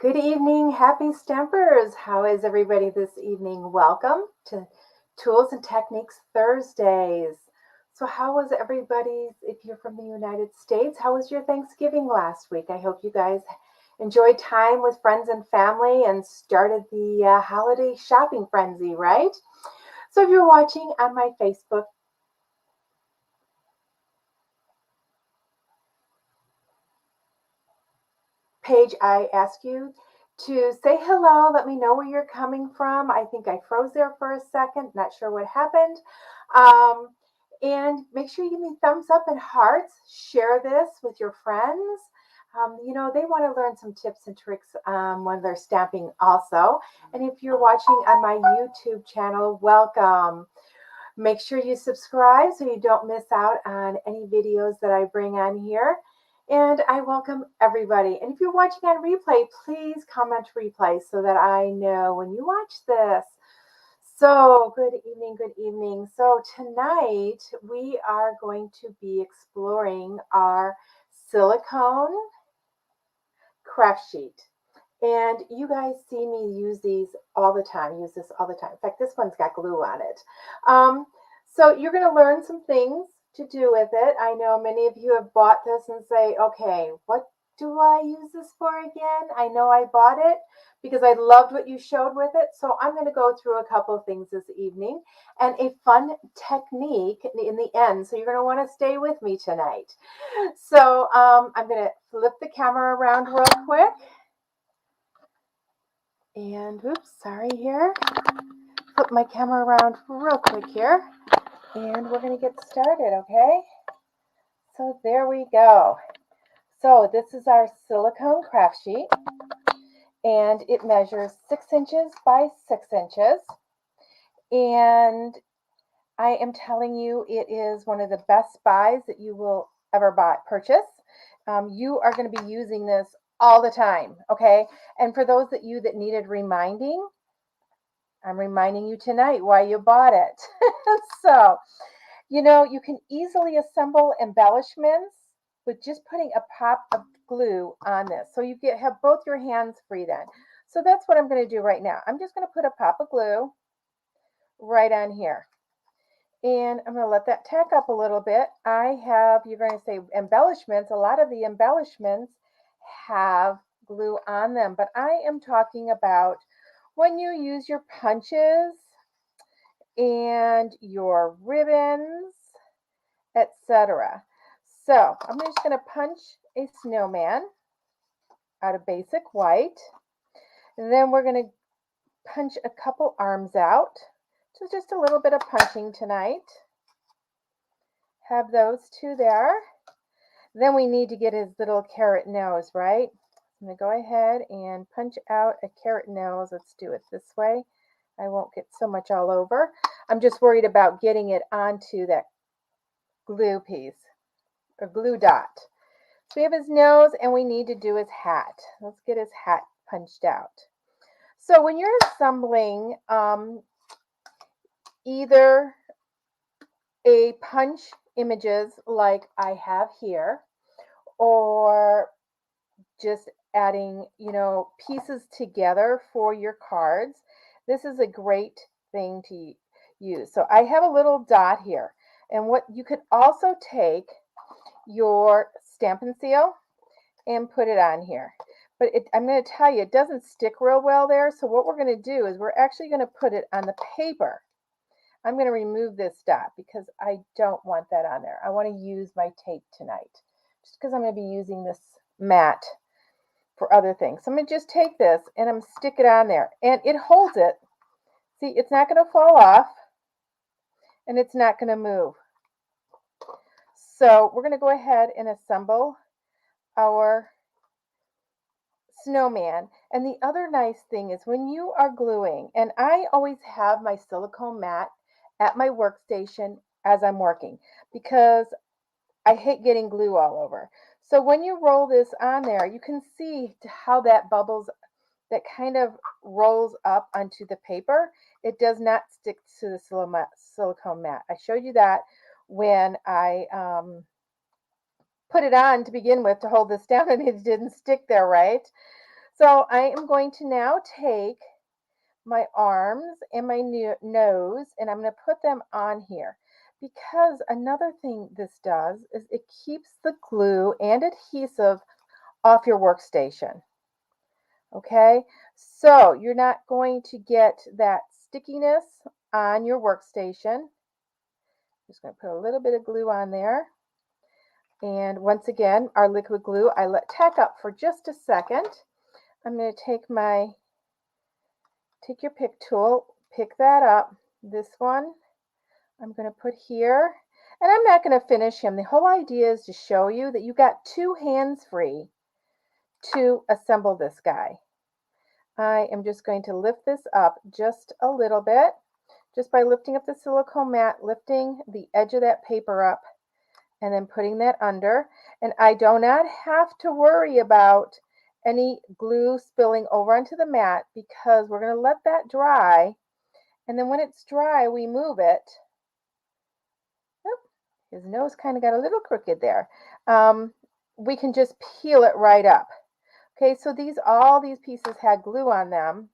Good evening, happy stampers. How is everybody this evening? Welcome to Tools and Techniques Thursdays. So, how was everybody's, if you're from the United States, how was your Thanksgiving last week? I hope you guys enjoyed time with friends and family and started the holiday shopping frenzy, right? So, if you're watching on my Facebook page, I ask you to say hello. Let me know where you're coming from. I think I froze there for a second. Not sure what happened. Um, and make sure you give me thumbs up and hearts. Share this with your friends. They want to learn some tips and tricks when they're stamping also. And if you're watching on my YouTube channel, welcome. Make sure you subscribe so you don't miss out on any videos that I bring on here. And I welcome everybody. And if you're watching on replay, please comment replay so that I know when you watch this. So, good evening, good evening. So, tonight we are going to be exploring our silicone craft sheet. And you guys see me use these all the time, use this all the time. In fact, this one's got glue on it. So you're going to learn some things to do with it. I know many of you have bought this and say, okay, what do I use this for again? I know I bought it because I loved what you showed with it. So I'm going to go through a couple of things this evening and a fun technique in the end. So you're going to want to stay with me tonight. So I'm going to flip the camera around real quick. And oops, sorry here. Flip my camera around real quick here. And we're going to get started, okay? So there we go. So this is our silicone craft sheet. And it measures 6 inches by 6 inches. And I am telling you, it is one of the best buys that you will ever purchase. You are going to be using this all the time, okay? And for those that needed reminding, I'm reminding you tonight why you bought it. So, you can easily assemble embellishments with just putting a pop of glue on this. So you have both your hands free then. So that's what I'm going to do right now. I'm just going to put a pop of glue right on here. And I'm going to let that tack up a little bit. You're going to say embellishments. A lot of the embellishments have glue on them, but I am talking about when you use your punches and your ribbons, etc. So I'm just going to punch a snowman out of basic white. And then we're going to punch a couple arms out. So just a little bit of punching tonight. Have those two there. Then we need to get his little carrot nose, right? I'm going to go ahead and punch out a carrot nose. Let's do it this way. I won't get so much all over. I'm just worried about getting it onto that glue piece or glue dot. So we have his nose and we need to do his hat. Let's get his hat punched out. So when you're assembling either a punch images like I have here, or just adding, pieces together for your cards, this is a great thing to use. So I have a little dot here. And what you could also take your Stampin' Seal and put it on here. But I'm going to tell you, it doesn't stick real well there. So what we're going to do is we're actually going to put it on the paper. I'm going to remove this dot because I don't want that on there. I want to use my tape tonight just because I'm going to be using this mat for other things. So I'm going to just take this and I'm going to stick it on there. And it holds it. See, it's not going to fall off and it's not going to move. So we're going to go ahead and assemble our snowman. And the other nice thing is when you are gluing, and I always have my silicone mat at my workstation as I'm working because I hate getting glue all over. So when you roll this on there, you can see how that bubbles, that kind of rolls up onto the paper. It does not stick to the silicone mat. I showed you that when I put it on to begin with to hold this down and it didn't stick there right. So I am going to now take my arms and my nose, and I'm going to put them on here, because another thing this does is it keeps the glue and adhesive off your workstation. Okay, so you're not going to get that stickiness on your workstation. Just going to put a little bit of glue on there. And once again, our liquid glue I let tack up for just a second. I'm going to take your pick tool, pick that up. This one I'm going to put here. And I'm not going to finish him. The whole idea is to show you that you got two hands free to assemble this guy. I am just going to lift this up just a little bit, just by lifting up the silicone mat, lifting the edge of that paper up, and then putting that under. And I do not have to worry about any glue spilling over onto the mat, because we're going to let that dry. And then when it's dry, we move it. His nose kind of got a little crooked there. We can just peel it right up. Okay, so all these pieces had glue on them,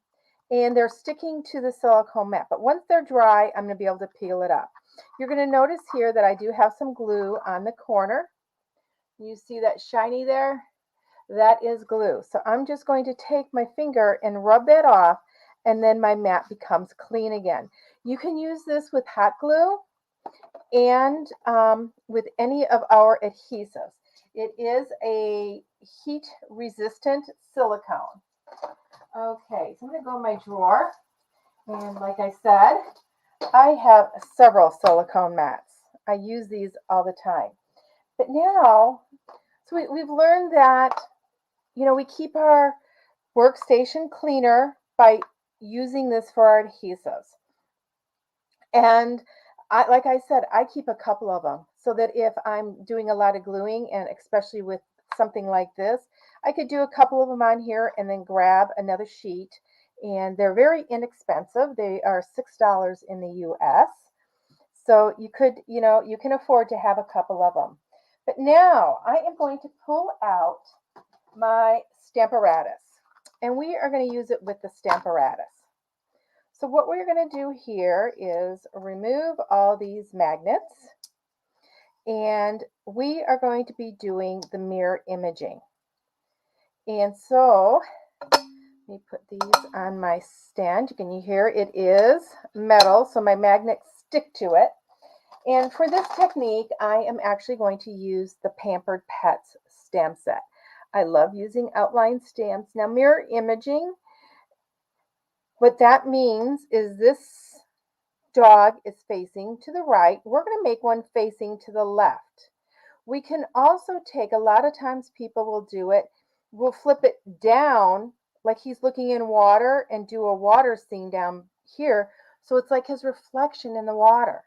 and they're sticking to the silicone mat. But once they're dry, I'm going to be able to peel it up. You're going to notice here that I do have some glue on the corner. You see that shiny there? That is glue. So I'm just going to take my finger and rub that off, and then my mat becomes clean again. You can use this with hot glue and with any of our adhesives. It is a heat resistant silicone. Okay, so I'm going to go in my drawer, and like I said, I have several silicone mats. I use these all the time. But now, so we've learned that, we keep our workstation cleaner by using this for our adhesives. And like I said, I keep a couple of them so that if I'm doing a lot of gluing, and especially with something like this, I could do a couple of them on here and then grab another sheet. And they're very inexpensive. They are $6 in the US. So you can afford to have a couple of them. But now I am going to pull out my Stamparatus, and we are going to use it with the Stamparatus. So what we're going to do here is remove all these magnets, and we are going to be doing the mirror imaging. And so let me put these on my stand. Can you hear it is metal, so my magnets stick to it. And for this technique, I am actually going to use the Pampered Pets stamp set. I love using outline stamps. Now, mirror imaging, what that means is this dog is facing to the right. We're going to make one facing to the left. We can also take, a lot of times people will do it, we'll flip it down like he's looking in water and do a water scene down here. So it's like his reflection in the water.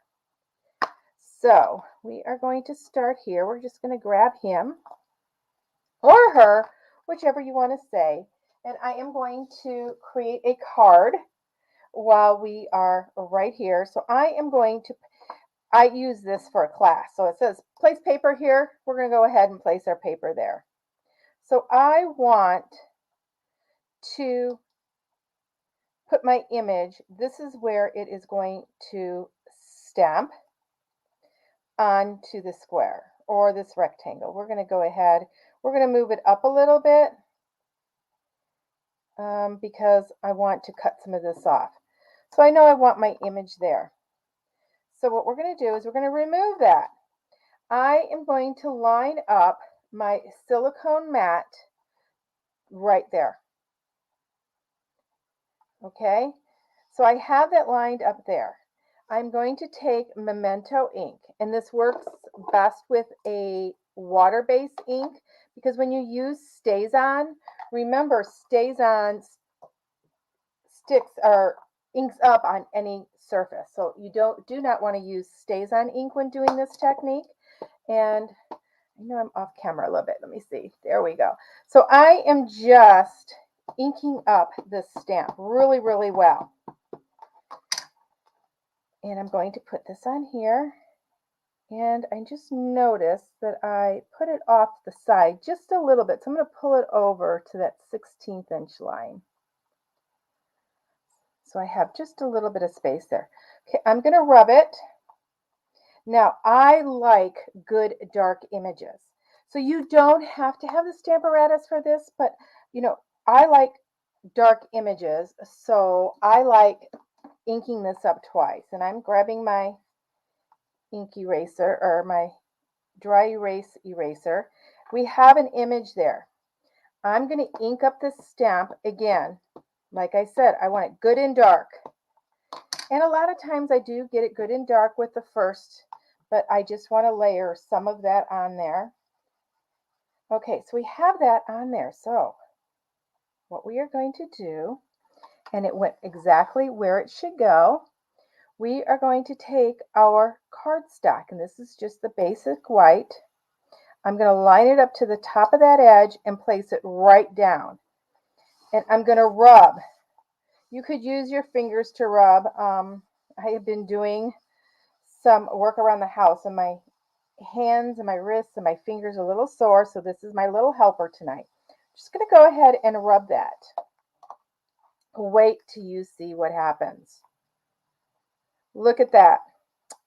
So we are going to start here. We're just going to grab him or her, whichever you want to say. And I am going to create a card while we are right here. So I use this for a class. So it says place paper here. We're going to go ahead and place our paper there. So I want to put my image. This is where it is going to stamp onto the square or this rectangle. We're going to go ahead. We're going to move it up a little bit because I want to cut some of this off. So I know I want my image there. So what we're going to do is we're going to remove that. I am going to line up my silicone mat right there. Okay, so I have that lined up there. I'm going to take Memento ink, and this works best with a water-based ink, because when you use StazOn, remember StazOn sticks or inks up on any surface. So you do not want to use StazOn ink when doing this technique. And I know I'm off camera a little bit. Let me see. There we go. So I am just inking up this stamp really, really well. And I'm going to put this on here. And I just noticed that I put it off the side just a little bit. So I'm going to pull it over to that 16th inch line. So I have just a little bit of space there. Okay, I'm going to rub it. Now, I like good dark images. So you don't have to have the Stamparatus for this, but I like dark images. So I like inking this up twice. And I'm grabbing my ink eraser or my dry erase eraser. We have an image there. I'm going to ink up this stamp again. Like I said, I want it good and dark. And a lot of times I do get it good and dark with the first, but I just want to layer some of that on there. Okay, so we have that on there. So what we are going to do, and it went exactly where it should go, we are going to take our cardstock, and this is just the basic white. I'm going to line it up to the top of that edge and place it right down. And I'm going to rub. You could use your fingers to rub. I have been doing some work around the house, and my hands and my wrists and my fingers are a little sore, so this is my little helper tonight. Just going to go ahead and rub that. Wait till you see what happens. Look at that.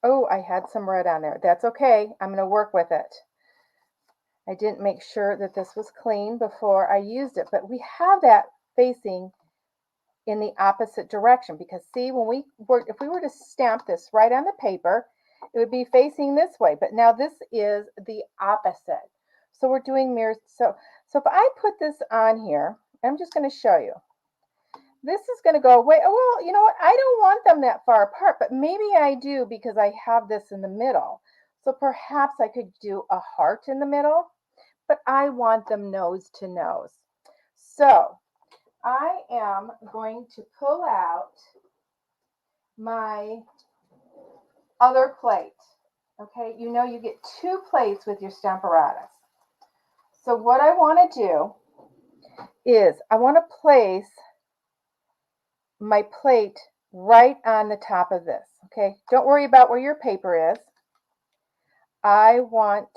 Oh, I had some red on there. That's okay. I'm going to work with it. I didn't make sure that this was clean before I used it, but we have that facing in the opposite direction, because see, if we were to stamp this right on the paper, it would be facing this way, but now this is the opposite. So we're doing mirrors. So if I put this on here, I'm just going to show you. This is going to go away. Oh, well, you know what? I don't want them that far apart, but maybe I do because I have this in the middle. So perhaps I could do a heart in the middle, but I want them nose to nose. So I am going to pull out my other plate. Okay, you get 2 plates with your Stamparatus. So what I want to do is I want to place my plate right on the top of this. Okay, don't worry about where your paper is. I'm going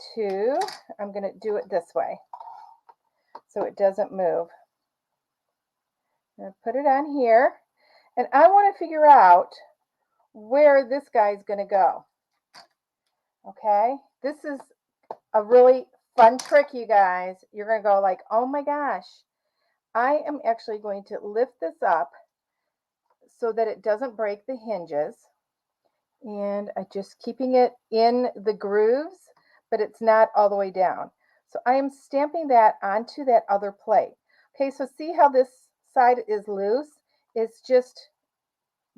to do it this way so it doesn't move. I'm going to put it on here, and I want to figure out where this guy's going to go. Okay, this is a really fun trick, you guys. You're going to go like, oh my gosh. I am actually going to lift this up so that it doesn't break the hinges. And I'm just keeping it in the grooves, but it's not all the way down. So I am stamping that onto that other plate. Okay, so see how this side is loose? It's just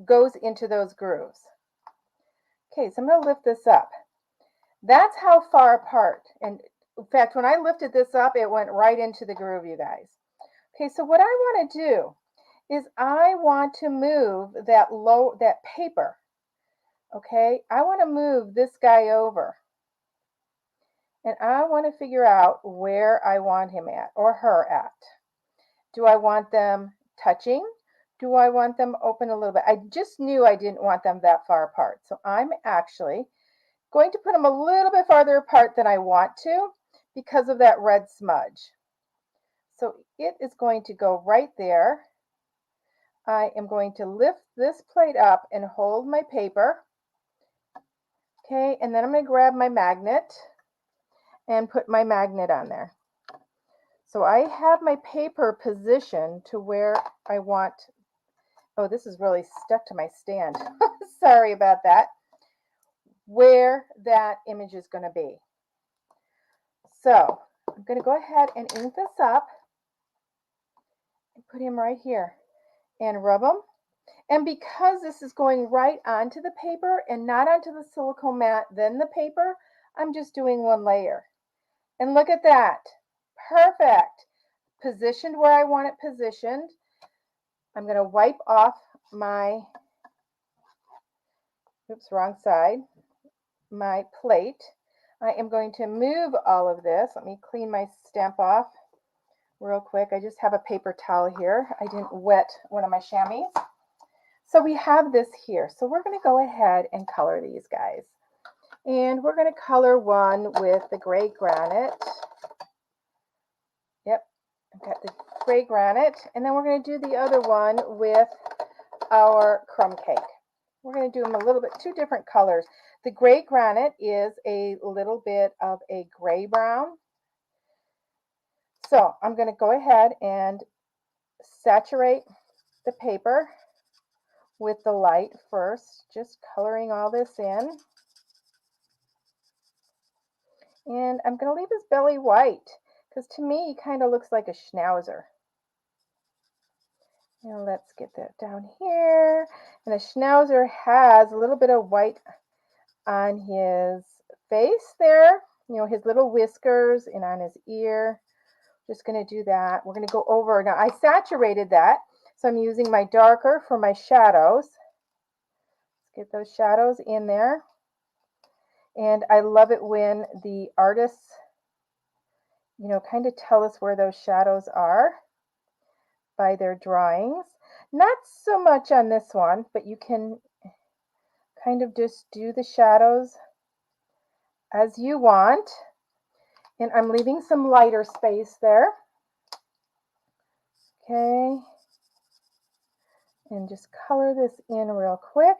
goes into those grooves. Okay, so I'm going to lift this up. That's how far apart. And in fact, when I lifted this up, it went right into the groove, you guys. Okay, so what I want to do is I want to move that paper. Okay, I want to move this guy over. And I want to figure out where I want him at or her at. Do I want them touching? Do I want them open a little bit? I just knew I didn't want them that far apart. So I'm actually going to put them a little bit farther apart than I want to because of that red smudge. So it is going to go right there. I am going to lift this plate up and hold my paper. Okay, and then I'm going to grab my magnet and put my magnet on there. So I have my paper positioned to where I want. Oh, this is really stuck to my stand. Sorry about that. Where that image is going to be. So I'm going to go ahead and ink this up and put him right here and rub them. And because this is going right onto the paper and not onto the silicone mat, then the paper, I'm just doing 1 layer. And look at that. Perfect. Positioned where I want it positioned. I'm going to wipe off my, oops, wrong side, my plate. I am going to move all of this. Let me clean my stamp off real quick. I just have a paper towel here. I didn't wet one of my chamois. So we have this here. So we're going to go ahead and color these guys. And we're going to color one with the gray granite. Yep, I've got the gray granite. And then we're going to do the other one with our crumb cake. We're going to do them a little bit, two different colors. The gray granite is a little bit of a gray brown. So I'm going to go ahead and saturate the paper with the light first, just coloring all this in. And I'm going to leave his belly white because to me he kind of looks like a schnauzer. Now let's get that down here. And a schnauzer has a little bit of white on his face there, you know, his little whiskers, and on his ear. Just going to do that. We're going to go over. Now I saturated that, so I'm using my darker for my shadows. Let's get those shadows in there. And I love it when the artists, you know, kind of tell us where those shadows are by their drawings. Not so much on this one, but you can kind of just do the shadows as you want. And I'm leaving some lighter space there. Okay. And just color this in real quick.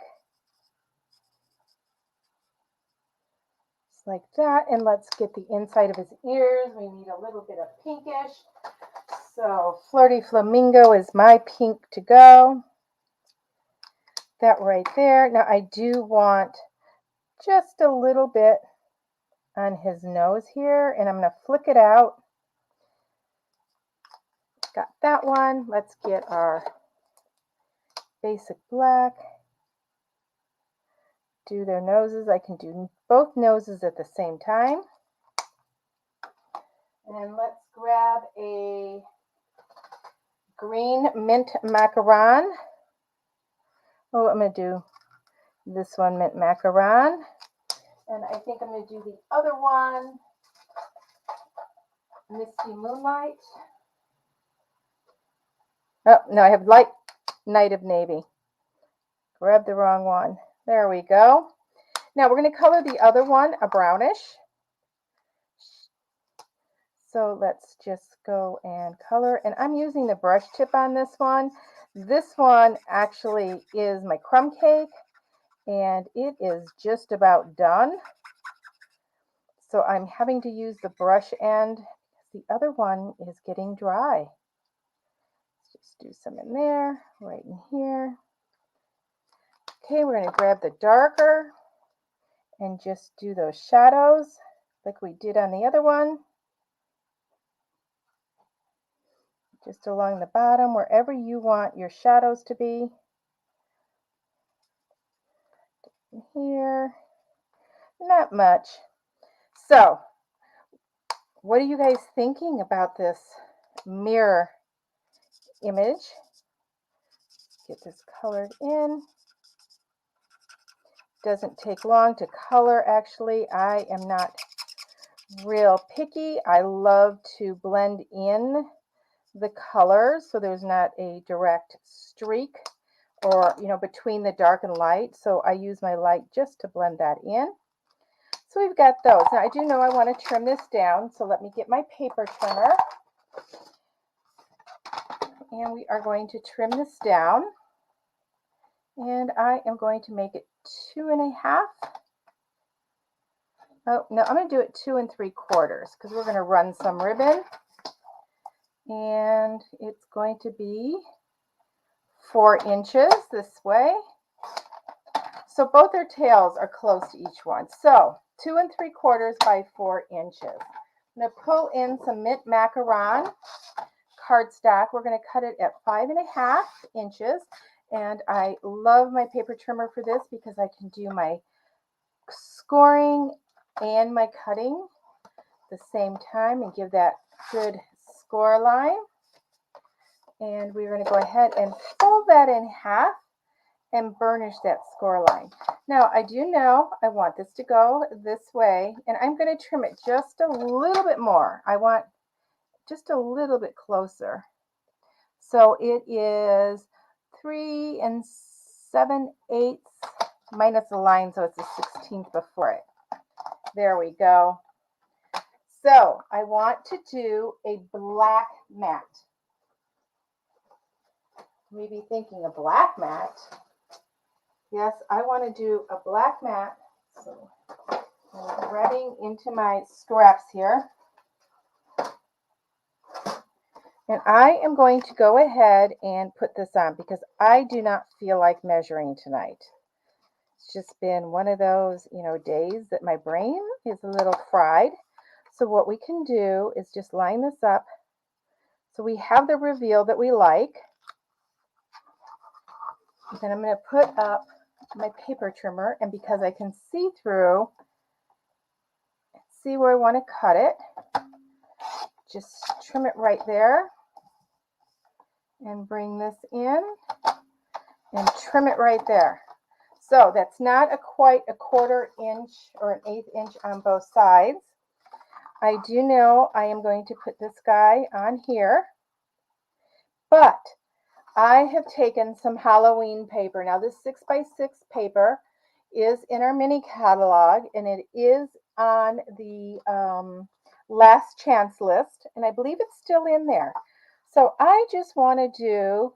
Just like that. And let's get the inside of his ears. We need a little bit of pinkish. So Flirty Flamingo is my pink to go. That right there. Now I do want just a little bit on his nose here, and I'm going to flick it out. Got that one. Let's get our basic black. Do their noses. I can do both noses at the same time. And let's grab a green mint macaron. Oh, I'm going to do this one, mint macaron. And I think I'm going to do the other one, Misty Moonlight. Oh, no, I have light Night of Navy. Grab the wrong one. There we go. Now we're going to color the other one a brownish. So let's just go and color. And I'm using the brush tip on this one. This one actually is my crumb cake, and it is just about done. So I'm having to use the brush end. The other one is getting dry. Let's just do some in there, right in here. Okay, we're going to grab the darker and just do those shadows like we did on the other one. Just along the bottom, wherever you want your shadows to be. Here, not much. So, what are you guys thinking about this mirror image? Get this colored in. Doesn't take long to color, actually. I am not real picky. I love to blend in the colors so there's not a direct streak or, you know, between the dark and light. So I use my light just to blend that in. So we've got those. Now I do know I want to trim this down, so let me get my paper trimmer. And we are going to trim this down. And I am going to make it 2.5. Oh, no, I'm going to do it 2 3/4 because we're going to run some ribbon. And it's going to be 4 inches this way. So both their tails are close to each one. So 2 3/4 by 4 inches. I'm going to pull in some mint macaron cardstock. We're going to cut it at 5.5 inches. And I love my paper trimmer for this because I can do my scoring and my cutting at the same time and give that good score line. And we're going to go ahead and fold that in half and burnish that score line. Now I do know I want this to go this way, and I'm going to trim it just a little bit more. I want just a little bit closer. So it is 3 7/8 minus the line, so it's a 16th before it. There we go. So I want to do a black mat. Maybe thinking a black mat. Yes, I want to do a black mat. So I'm threading into my scraps here. And I am going to go ahead and put this on because I do not feel like measuring tonight. It's just been one of those, days that my brain is a little fried. So what we can do is just line this up so we have the reveal that we like. Then I'm going to put up my paper trimmer, and because I can see through, see where I want to cut it, just trim it right there and bring this in and trim it right there. So that's not quite a 1/4 inch or an 1/8 inch on both sides. I do know I am going to put this guy on here, but I have taken some Halloween paper. Now this 6x6 paper is in our mini catalog, and it is on the last chance list, and I believe it's still in there. So I just want to do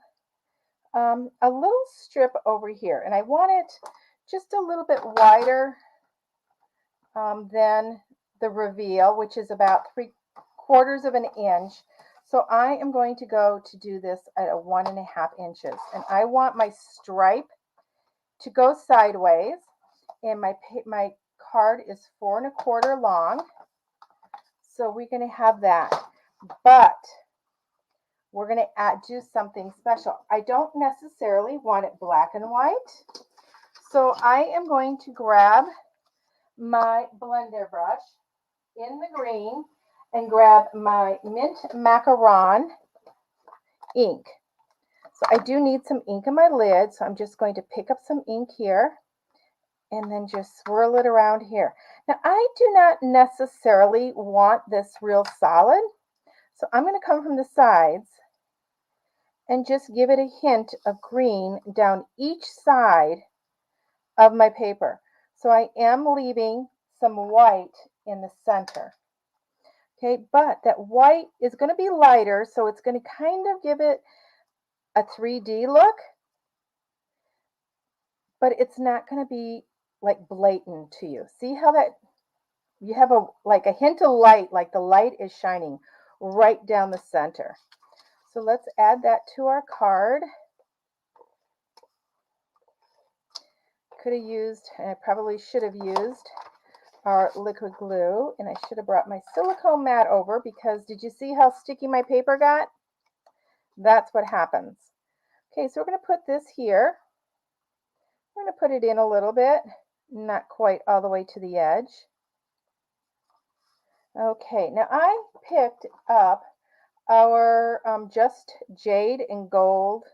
a little strip over here, and I want it just a little bit wider than the reveal, which is about 3/4 of an inch. So I am going to go to do this at a 1.5 inches, and I want my stripe to go sideways, and my card is 4 1/4 long. So we're going to have that, but we're going to do something special. I don't necessarily want it black and white, so I am going to grab my blender brush in the green and grab my mint macaron ink. So I do need some ink in my lid, so I'm just going to pick up some ink here and then just swirl it around here. Now I do not necessarily want this real solid, so I'm going to come from the sides and just give it a hint of green down each side of my paper. So I am leaving some white in the center. Okay, but that white is going to be lighter, so it's going to kind of give it a 3D look, but it's not going to be like blatant to you. See how that you have a hint of light, like the light is shining right down the center. So let's add that to our card. Could have used, and I probably should have used, our liquid glue, and I should have brought my silicone mat over because did you see how sticky my paper got? That's what happens. Okay, so we're going to put this here. We're going to put it in a little bit, not quite all the way to the edge. Okay, now I picked up our Just Jade and Gold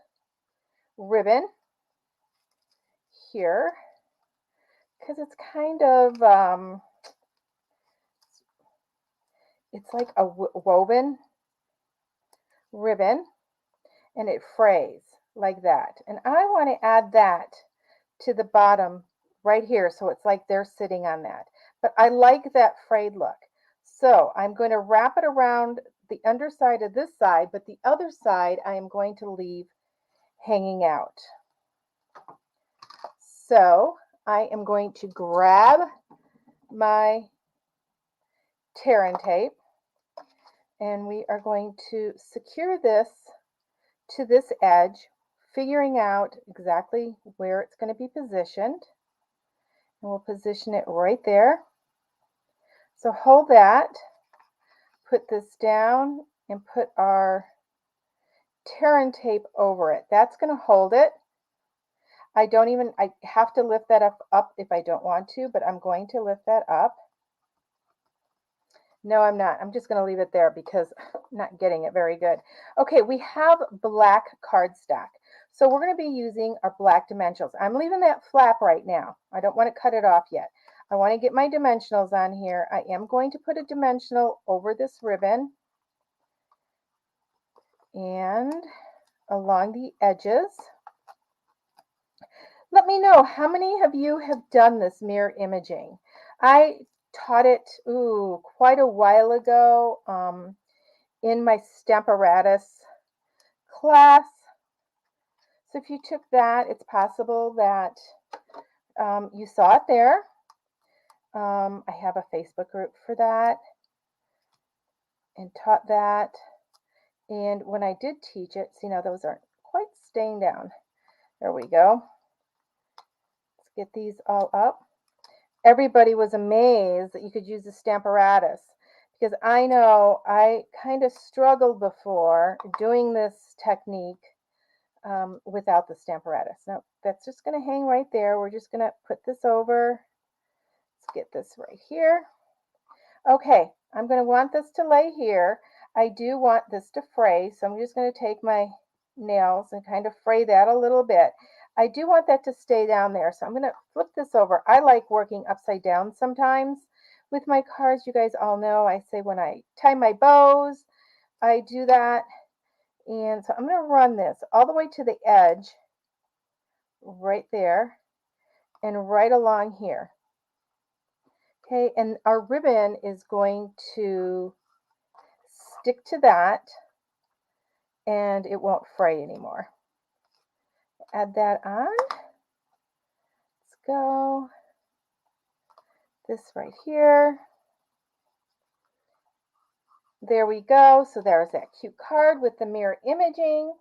ribbon here because it's kind of, it's like a woven ribbon, and it frays like that. And I want to add that to the bottom right here, so it's like they're sitting on that. But I like that frayed look. So I'm going to wrap it around the underside of this side, but the other side I am going to leave hanging out. So I am going to grab my tear and tape, and we are going to secure this to this edge, figuring out exactly where it's going to be positioned. And we'll position it right there. So hold that, put this down, and put our tear and tape over it. That's going to hold it. I have to lift that up if I don't want to, but I'm going to lift that up. No, I'm not. I'm just going to leave it there because I'm not getting it very good. Okay, we have black cardstock. So we're going to be using our black dimensionals. I'm leaving that flap right now. I don't want to cut it off yet. I want to get my dimensionals on here. I am going to put a dimensional over this ribbon and along the edges. Let me know how many of you have done this mirror imaging. I taught it, quite a while ago in my Stamparatus class. So if you took that, it's possible that you saw it there. I have a Facebook group for that and taught that. And when I did teach it, see now those aren't quite staying down. There we go. Let's get these all up. Everybody was amazed that you could use the Stamparatus because I know I kind of struggled before doing this technique without the Stamparatus. Now that's just going to hang right there. We're just going to put this over. Let's get this right here. Okay, I'm going to want this to lay here. I do want this to fray, so I'm just going to take my nails and kind of fray that a little bit. I do want that to stay down there, so I'm going to flip this over. I like working upside down sometimes with my cards. You guys all know I say when I tie my bows, I do that. And so I'm going to run this all the way to the edge, right there, and right along here. Okay, and our ribbon is going to stick to that, and it won't fray anymore. Add that on. Let's go. This right here. There we go. So there's that cute card with the mirror imaging.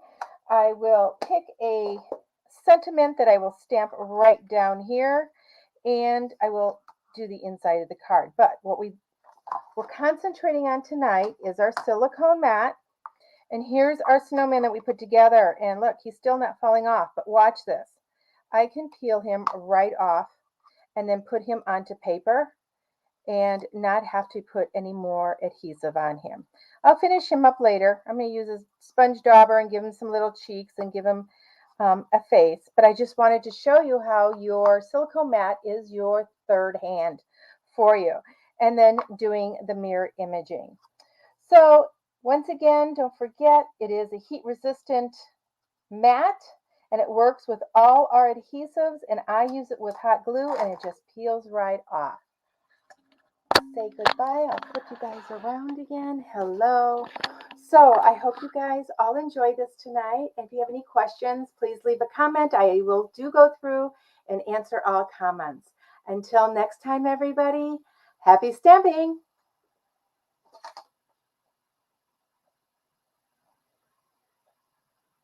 I will pick a sentiment that I will stamp right down here, and I will do the inside of the card. But what we're concentrating on tonight is our silicone mat. And here's our snowman that we put together. And look, he's still not falling off, but watch this. I can peel him right off and then put him onto paper and not have to put any more adhesive on him. I'll finish him up later. I'm going to use a sponge dauber and give him some little cheeks and give him a face. But I just wanted to show you how your silicone mat is your third hand for you. And then doing the mirror imaging. So once again, don't forget, it is a heat resistant mat and it works with all our adhesives, and I use it with hot glue and it just peels right off. Say goodbye. I'll put you guys around again. Hello. So I hope you guys all enjoyed this tonight. If you have any questions, please leave a comment. I will go through and answer all comments. Until next time, everybody, happy stamping.